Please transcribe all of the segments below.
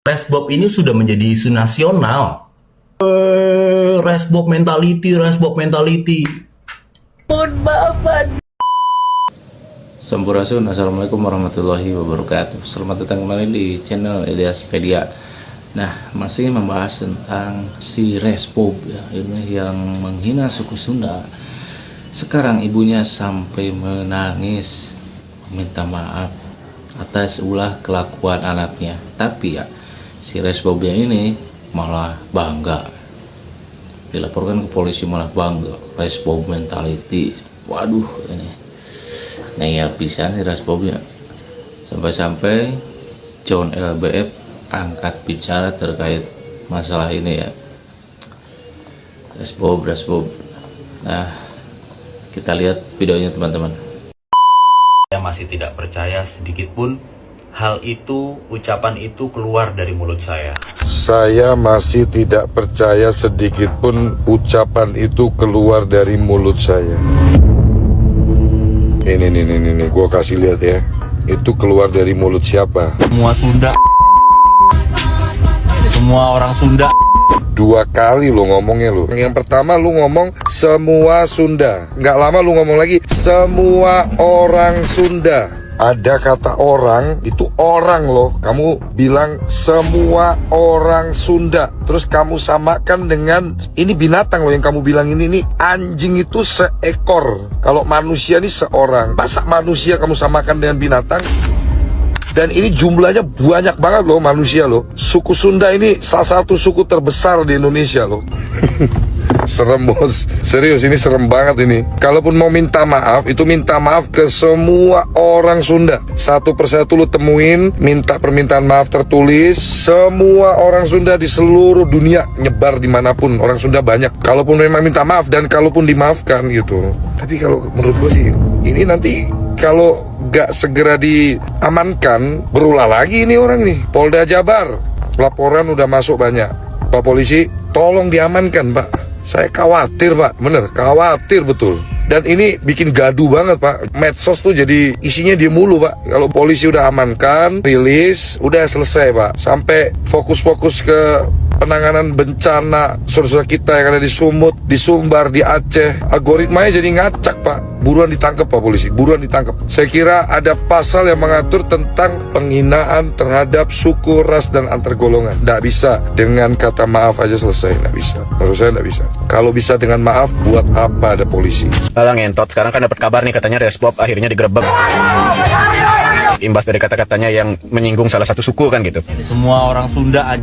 Resbob ini sudah menjadi isu nasional. Resbob mentality, resbob mentality. Mohon maafan. Sampurasun, assalamualaikum warahmatullahi wabarakatuh. Selamat datang kembali di channel Eliaspedia. Nah, masih membahas tentang si Resbob ya, ini yang menghina suku Sunda. Sekarang ibunya sampai menangis meminta maaf atas ulah kelakuan anaknya. Tapi ya, si Resbobnya ini malah bangga. Dilaporkan ke polisi malah bangga. Resbob mentality. Waduh, ini ngeyel pisan si Resbobnya. Sampai-sampai John LBF angkat bicara terkait masalah ini ya. Resbob. Nah, kita lihat videonya teman-teman. Saya masih tidak percaya sedikit pun hal itu, ucapan itu keluar dari mulut saya. Saya masih tidak percaya sedikit pun ucapan itu keluar dari mulut saya. Ini, gue kasih lihat ya. Itu keluar dari mulut siapa? Semua Sunda. Semua orang Sunda. Dua kali lu ngomongnya lu. Yang pertama lu ngomong semua Sunda. Nggak lama lu ngomong lagi semua orang Sunda. Ada kata orang, itu orang loh. Kamu bilang semua orang Sunda. Terus kamu samakan dengan ini binatang loh yang kamu bilang ini anjing itu seekor. Kalau manusia ini seorang. Masa manusia kamu samakan dengan binatang? Dan ini jumlahnya banyak banget loh manusia loh. Suku Sunda ini salah satu suku terbesar di Indonesia loh. Serem bos, serius ini serem banget ini. Kalaupun mau minta maaf, itu minta maaf ke semua orang Sunda. Satu persatu lu temuin, minta permintaan maaf tertulis. Semua orang Sunda di seluruh dunia, nyebar dimanapun. Orang Sunda banyak. Kalaupun memang minta maaf dan kalaupun dimaafkan gitu. Tapi kalau menurut gue sih, ini nanti kalau gak segera diamankan, berulah lagi ini orang nih. Polda Jabar, laporan udah masuk banyak. Pak Polisi, tolong diamankan Pak. Saya khawatir Pak, bener, khawatir betul. Dan ini bikin gaduh banget Pak. Medsos tuh jadi isinya dia mulu Pak. Kalau polisi udah amankan, rilis, udah selesai Pak. Sampai fokus-fokus ke penanganan bencana saudara kita yang ada di Sumut, di Sumbar, di Aceh. Algoritmanya jadi ngacak Pak. Buruan ditangkap Pak Polisi, buruan ditangkap. Saya kira ada pasal yang mengatur tentang penghinaan terhadap suku, ras, dan antar golongan. Nggak bisa dengan kata maaf aja selesai, nggak bisa. Menurut saya nggak bisa. Kalau bisa dengan maaf, buat apa ada polisi? Alah ngentot, sekarang kan dapat kabar nih katanya Resbob akhirnya digerebek. Imbas dari kata-katanya yang menyinggung salah satu suku kan gitu. Semua orang Sunda.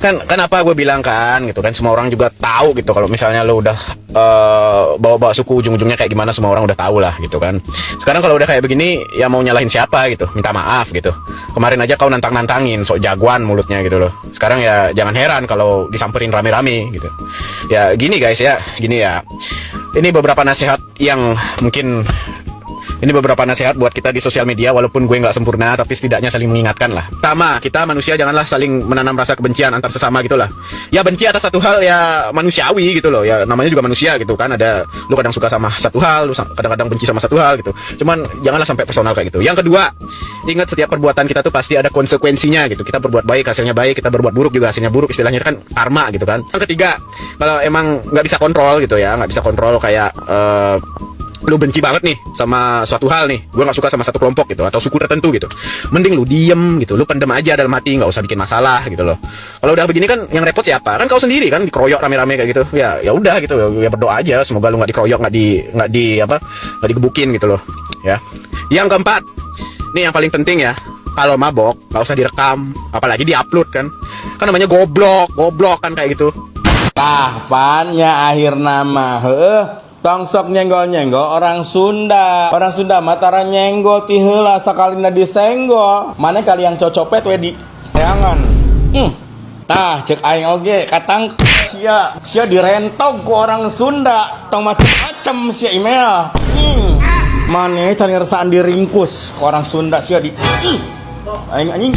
Kan apa gue bilang kan gitu kan, semua orang juga tahu gitu kalau misalnya lo udah bawa-bawa suku ujung-ujungnya kayak gimana, semua orang udah tahu lah gitu kan. Sekarang kalau udah kayak begini ya mau nyalahin siapa gitu, minta maaf gitu. Kemarin aja kau nantang-nantangin sok jagoan mulutnya gitu loh. Sekarang ya jangan heran kalau disamperin rame-rame gitu. Ya gini guys ya, gini ya. Ini beberapa nasihat yang mungkin ini beberapa nasihat buat kita di sosial media, walaupun gue nggak sempurna, tapi setidaknya saling mengingatkan lah. Pertama, kita manusia janganlah saling menanam rasa kebencian antar sesama gitu lah. Ya benci atas satu hal ya manusiawi gitu loh. Ya namanya juga manusia gitu kan. Ada lu kadang suka sama satu hal, lu kadang-kadang benci sama satu hal gitu. Cuman janganlah sampai personal kayak gitu. Yang kedua, ingat setiap perbuatan kita tuh pasti ada konsekuensinya gitu. Kita berbuat baik hasilnya baik, kita berbuat buruk juga hasilnya buruk. Istilahnya kan karma gitu kan. Yang ketiga, kalau emang nggak bisa kontrol gitu ya, nggak bisa kontrol kayak lu benci banget nih sama suatu hal nih, gue nggak suka sama satu kelompok gitu atau suku tertentu gitu, mending lu diem gitu, lu pendem aja dalam hati, nggak usah bikin masalah gitu loh. Kalau udah begini kan yang repot siapa? Kan kau sendiri kan dikeroyok rame-rame kayak gitu. Ya udah gitu ya, berdoa aja semoga lu nggak dikeroyok, nggak digebukin gitu loh ya. Yang keempat nih yang paling penting ya, kalau mabok nggak usah direkam apalagi diupload kan namanya goblok kan kayak gitu. Tahpannya akhir nama tongsok nyenggol-nyenggol orang Sunda mataran nyenggol tihela sakalina disenggol mana kali yang cocopet we di jangan tah cek aing oge katang sia direntog ku orang Sunda tong macem-macem sia email mana cari resaan diringkus ku orang Sunda sia di aing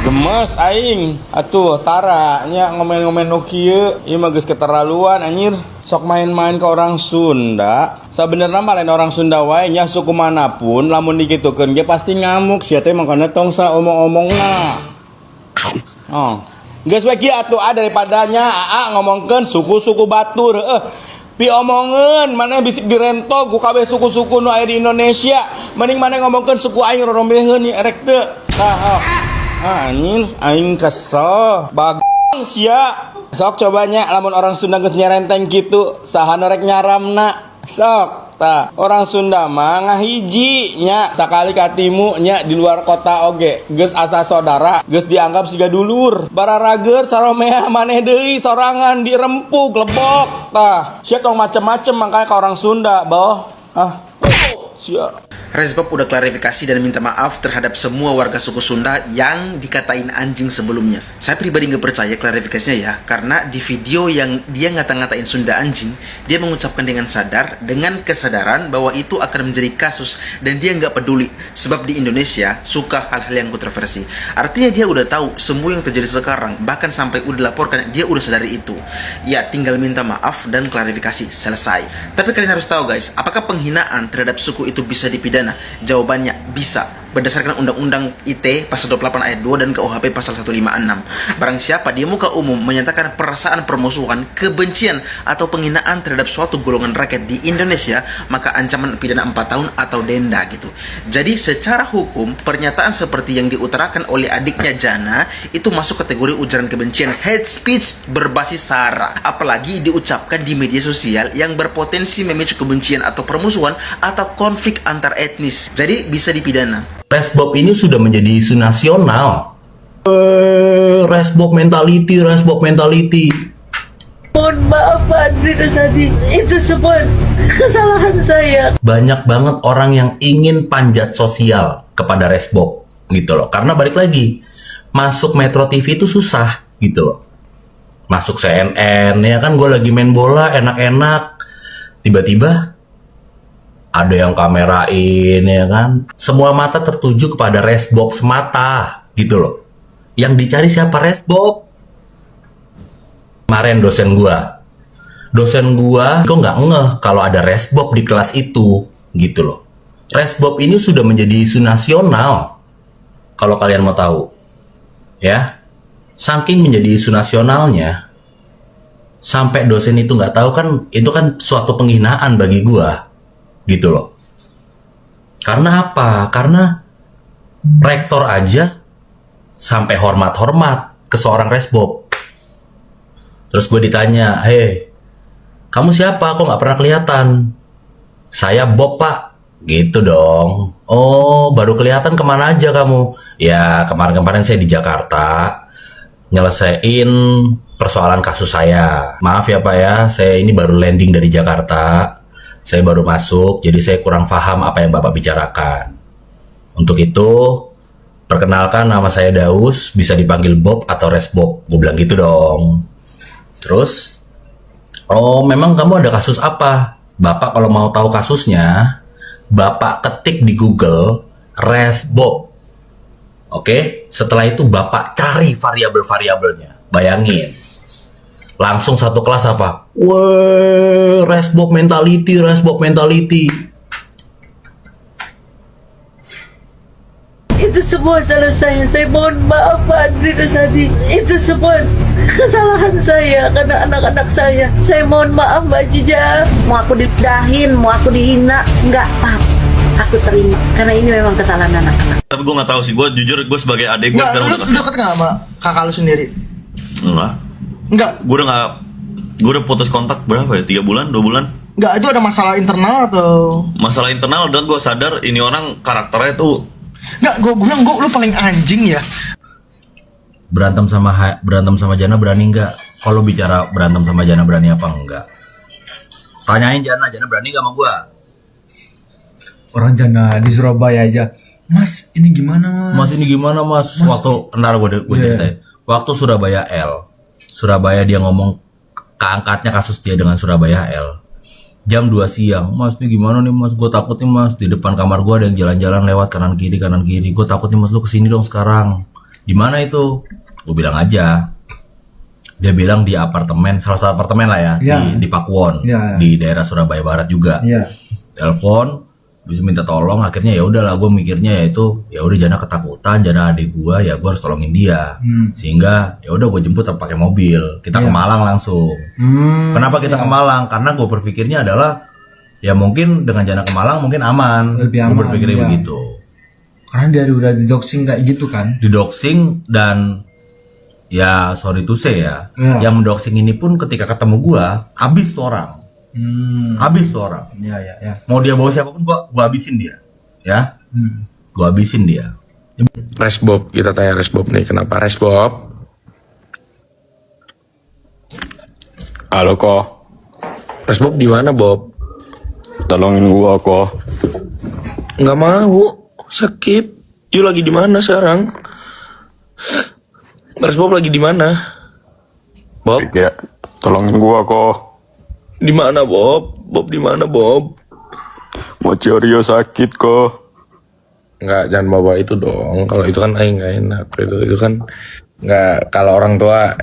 gemes aing atuh tara nya ngomen-ngomen nu kieu ieu mah geus keterlaluan anjir. Sok main-main ke orang Sunda sebenarnya mah lain orang Sunda wae nya suku manapun lamun dikitukeun ge pasti ngamuk sia teh makana tong sa omong-omongna Oh. Geus we kieu atuh daripadanya ngomongkeun suku-suku batur. Pi omongeun maneh bisik direntog ku kabeh suku-suku nu aya di Indonesia. Mending maneh ngomongkeun suku aing rorombeheun nih erek teu. Anjing aing kesel. Bagong sia. Sok cobanya lamun orang Sunda geus nyerenteng kitu, saha rek nyaramna. Sok. Tah, orang Sunda mah ngahiji nya sakali katimu nya di luar kota oge geus asa saudara geus dianggap siga dulur bararager saromea maneh deui sorangan dirempuk lebok tah sia tong macem-macem makanya ka orang Sunda boh sia. Resbob udah klarifikasi dan minta maaf terhadap semua warga suku Sunda yang dikatain anjing sebelumnya. Saya pribadi nggak percaya klarifikasinya ya, karena di video yang dia ngata-ngatain Sunda anjing, dia mengucapkan dengan sadar, dengan kesadaran bahwa itu akan menjadi kasus dan dia nggak peduli, sebab di Indonesia suka hal-hal yang kontroversi. Artinya dia udah tahu semua yang terjadi sekarang, bahkan sampai udah laporkan, dia udah sadari itu. Ya tinggal minta maaf dan klarifikasi, selesai. Tapi kalian harus tahu guys, apakah penghinaan terhadap suku itu bisa dipidana? Jawabannya bisa, berdasarkan Undang-Undang ITE pasal 28 ayat 2 dan KUHP pasal 156. Barang siapa di muka umum menyatakan perasaan permusuhan, kebencian atau penghinaan terhadap suatu golongan rakyat di Indonesia, maka ancaman pidana 4 tahun atau denda gitu. Jadi secara hukum, pernyataan seperti yang diutarakan oleh adiknya Jana itu masuk kategori ujaran kebencian, hate speech berbasis sara, apalagi diucapkan di media sosial yang berpotensi memicu kebencian atau permusuhan atau konflik antar etnis. Jadi bisa dipidana. Resbob ini sudah menjadi isu nasional. Resbob mentality. Mohon maaf Andri Dasadi, itu semua kesalahan saya. Banyak banget orang yang ingin panjat sosial kepada Resbob gitu loh. Karena balik lagi, masuk Metro TV itu susah gitu loh. Masuk CNN ya kan, gue lagi main bola enak-enak, tiba-tiba ada yang kamerain ya kan. Semua mata tertuju kepada Resbob semata gitu loh. Yang dicari siapa? Resbob. Kemarin dosen gua kok nggak ngeh kalau ada Resbob di kelas itu gitu loh. Resbob ini sudah menjadi isu nasional kalau kalian mau tahu ya. Saking menjadi isu nasionalnya sampai dosen itu nggak tahu kan, itu kan suatu penghinaan bagi gua gitu loh. Karena apa? Karena rektor aja sampai hormat-hormat ke seorang Resbob. Terus gue ditanya, "Hei, kamu siapa? Kok nggak pernah kelihatan?" "Saya Bob, Pak." Gitu dong. "Oh, baru kelihatan kemana aja kamu?" "Ya, kemarin-kemarin saya di Jakarta nyelesain persoalan kasus saya. Maaf ya Pak ya, saya ini baru landing dari Jakarta. Saya baru masuk, jadi saya kurang paham apa yang Bapak bicarakan. Untuk itu, perkenalkan nama saya Daus, bisa dipanggil Bob atau Resbob." Gue bilang gitu dong. Terus, "Oh memang kamu ada kasus apa?" "Bapak kalau mau tahu kasusnya, Bapak ketik di Google Resbob. Oke, setelah itu Bapak cari variabel-variabelnya. Bayangin, langsung satu kelas apa? Wah, Resbob mentality. Itu semua salah saya mohon maaf Andri Dasadi. Itu semua kesalahan saya karena anak-anak saya. Saya mohon maaf Mbak Jija. Mau aku didahin, mau aku dihina, nggak apa-apa. Aku terima karena ini memang kesalahan anak-anak. Tapi gue nggak tahu sih, gue jujur gue sebagai adik gue Nggak, sekarang lu udah deket nggak sama kakak lu sendiri? Enggak. gue udah nggak, gue udah putus kontak berapa ya, 3 bulan 2 bulan. Enggak, itu ada masalah internal atau? Masalah internal, dan gue sadar ini orang karakternya tuh Enggak, gue bilang lu paling anjing ya. Berantem sama Jana berani nggak? Kalau bicara berantem sama Jana berani apa enggak? Tanyain Jana berani nggak sama gua? Orang Jana di Surabaya aja, Mas ini gimana mas? Waktu ntar gue ceritain. Waktu Surabaya dia ngomong, keangkatnya kasus dia dengan Surabaya L. Jam 2 siang, "Mas ini gimana nih mas? Gue takut nih mas, di depan kamar gue ada yang jalan-jalan lewat kanan kiri. Gue takut nih mas, lu kesini dong sekarang." "Di mana itu?" Gue bilang aja. Dia bilang di apartemen, salah satu apartemen lah ya, di Pakuwon, di daerah Surabaya Barat juga. Telepon, bisa minta tolong. Akhirnya ya udahlah, gue mikirnya ya itu ya udah Jana ketakutan, Jana adik gue, ya gue harus tolongin dia. Sehingga ya udah gue jemput pakai mobil, kita ke Malang langsung. Kenapa kita ke Malang? Karena gue berpikirnya adalah ya mungkin dengan Jana ke Malang mungkin aman. Gue berpikirnya begitu. Karena dia udah di doxing kayak gitu kan. Di doxing, dan ya sorry to say ya, yang mendoxing ini pun ketika ketemu gue habis tuh orang. Habis tuh orang. Ya. Mau dia bawa siapapun gua habisin dia. Ya. Gua habisin dia. Resbob, kita tanya Resbob nih, kenapa Resbob? Halo kok. Resbob di mana, Bob? Tolongin gua kok. Nggak mau, skip. You lagi di mana sekarang? Resbob lagi di mana? Bob? Ya, tolongin gua kok. Di mana Bob? Bob di mana Bob? Mochorio sakit kok. Enggak, jangan bawa itu dong. Kalau itu kan nggak enak. Itu kan nggak, kalau orang tua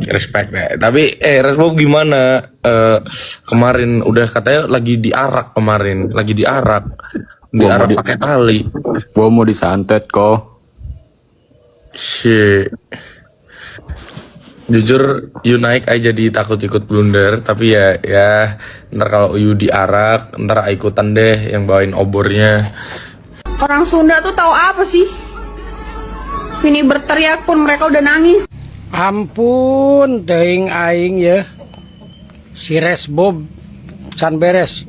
respect deh. Tapi Resbob gimana? Kemarin udah katanya lagi diarak kemarin, lagi diarak. Diarak pakai tali. Gua mau disantet kok. Shit. Jujur, you naik aja jadi takut ikut blunder, tapi ya ntar kalau you diarak, ntar ikutan deh yang bawain obornya. Orang Sunda tuh tahu apa sih? Vini berteriak pun mereka udah nangis. Ampun, teuing aing ya. Si Resbob can beres.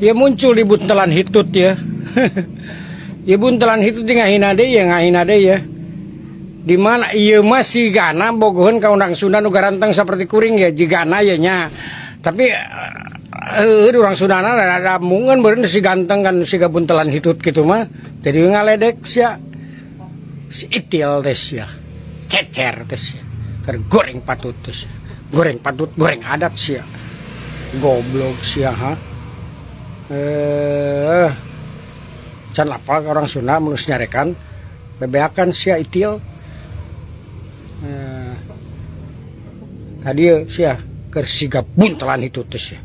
Ya muncul di buntelan hitut ya. Ya buntelan hitut di ngahina deh ya. Di mana iya masih gana bogohan ka orang Sunda nu garanteng seperti kuring ya jigana ya nya. Tapi orang Sunda ada mungkin beureun si ganteng kan si buntelan hitut gitu mah. Jadi ngaledek sia. Si itil teh sia. Cecer teh sia. Keur goreng patut teh sia. Goreng patut, goreng adat sia. Goblok sia ha. Can lapal orang Sunda mun nyarekan bebeakan sia itil. Tadi sia kersigap buntelan itu teh sia.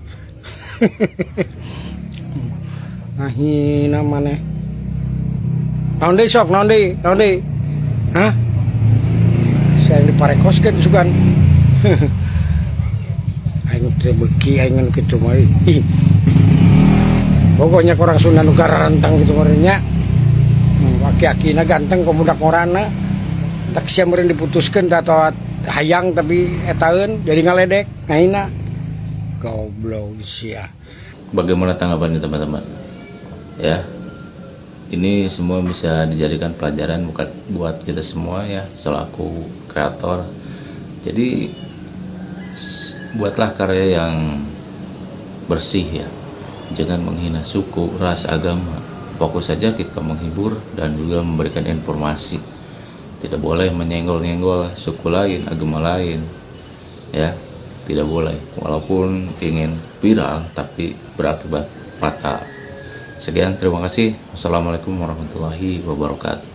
Ahina maneh. Naon deui sok, naon deui? Hah? Saya diparekoskeun sugan. Aing teh beuki aing kitu mah. Pokoknya orang Sunda nu garantang gitu meureunnya. Aki-akina ganteng pemuda korana. Tak sia meureun diputuskeun atau hayang tapi etaeun jadi ngaledek ngahina. Goblok sia. Bagaimana tanggapannya teman-teman? Ya. Ini semua bisa dijadikan pelajaran buat kita semua ya, selaku kreator. Jadi buatlah karya yang bersih ya. Jangan menghina suku, ras, agama. Fokus saja kita menghibur dan juga memberikan informasi. Tidak boleh menyenggol-nyenggol suku lain, agama lain. Ya, tidak boleh. Walaupun ingin viral tapi berakibat fatal. Sekian, terima kasih. Wassalamualaikum warahmatullahi wabarakatuh.